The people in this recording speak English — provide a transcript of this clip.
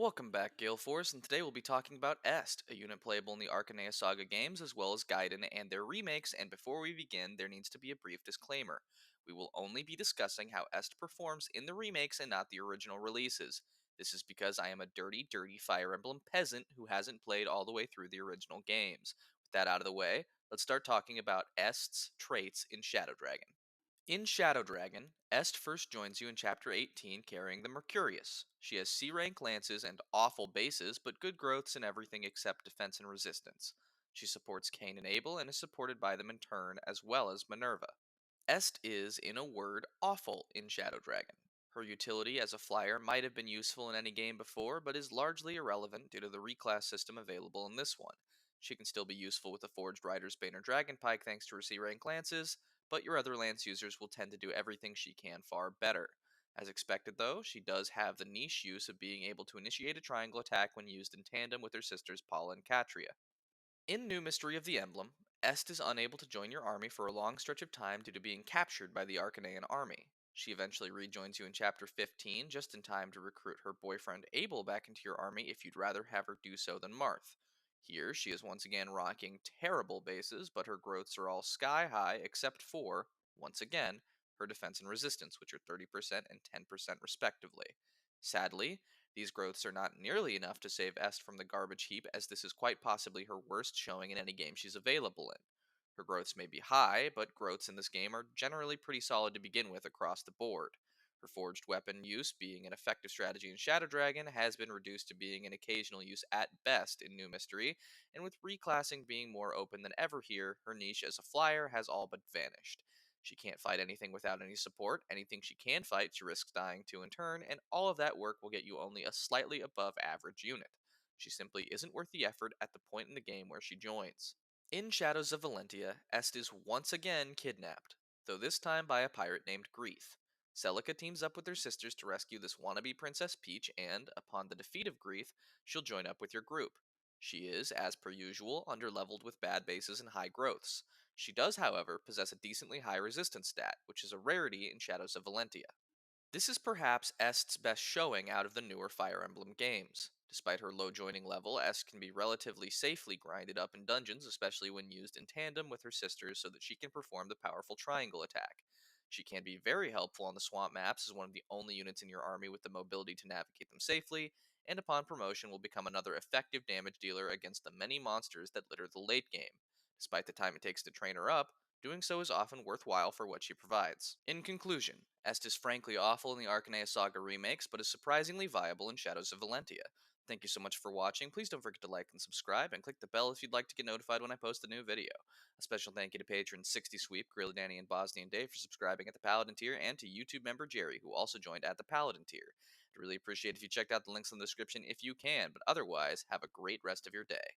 Welcome back, Gale Force, and today we'll be talking about Est, a unit playable in the Arcanea Saga games, as well as Gaiden and their remakes, and before we begin, there needs to be a brief disclaimer. We will only be discussing how Est performs in the remakes and not the original releases. This is because I am a dirty Fire Emblem peasant who hasn't played all the way through the original games. With that out of the way, let's start talking about Est's traits in Shadow Dragon. In Shadow Dragon, Est first joins you in Chapter 18 carrying the Mercurius. She has C rank lances and awful bases, but good growths in everything except defense and resistance. She supports Cain and Abel and is supported by them in turn, as well as Minerva. Est is, in a word, awful in Shadow Dragon. Her utility as a flyer might have been useful in any game before, but is largely irrelevant due to the reclass system available in this one. She can still be useful with the Forged Rider's Bane or Dragon Pike thanks to her C rank lances, but your other lance users will tend to do everything she can far better. As expected, though, she does have the niche use of being able to initiate a triangle attack when used in tandem with her sisters Paula and Katria. In New Mystery of the Emblem, Est is unable to join your army for a long stretch of time due to being captured by the Arcanean army. She eventually rejoins you in Chapter 15, just in time to recruit her boyfriend Abel back into your army if you'd rather have her do so than Marth. Here, she is once again rocking terrible bases, but her growths are all sky high except for, once again, her defense and resistance, which are 30% and 10% respectively. Sadly, these growths are not nearly enough to save Est from the garbage heap, as this is quite possibly her worst showing in any game she's available in. Her growths may be high, but growths in this game are generally pretty solid to begin with across the board. Her forged weapon use, being an effective strategy in Shadow Dragon, has been reduced to being an occasional use at best in New Mystery, and with reclassing being more open than ever here, her niche as a flyer has all but vanished. She can't fight anything without any support. Anything she can fight, she risks dying to in turn, and all of that work will get you only a slightly above average unit. She simply isn't worth the effort at the point in the game where she joins. In Shadows of Valentia, Est is once again kidnapped, though this time by a pirate named Grief. Celica teams up with her sisters to rescue this wannabe Princess Peach, and, upon the defeat of Grief, she'll join up with your group. She is, as per usual, underleveled with bad bases and high growths. She does, however, possess a decently high resistance stat, which is a rarity in Shadows of Valentia. This is perhaps Est's best showing out of the newer Fire Emblem games. Despite her low joining level, Est can be relatively safely grinded up in dungeons, especially when used in tandem with her sisters so that she can perform the powerful triangle attack. She can be very helpful on the swamp maps as one of the only units in your army with the mobility to navigate them safely, and upon promotion will become another effective damage dealer against the many monsters that litter the late game. Despite the time it takes to train her up, doing so is often worthwhile for what she provides. In conclusion, Est is frankly awful in the Arcanea Saga remakes, but is surprisingly viable in Shadows of Valentia. Thank you so much for watching. Please don't forget to like and subscribe, and click the bell if you'd like to get notified when I post a new video. A special thank you to patrons 60 Sweep, Gorilla Danny, and Bosnian Dave for subscribing at the Paladin tier, and to YouTube member Jerry, who also joined at the Paladin tier. I'd really appreciate if you checked out the links in the description if you can, but otherwise, have a great rest of your day.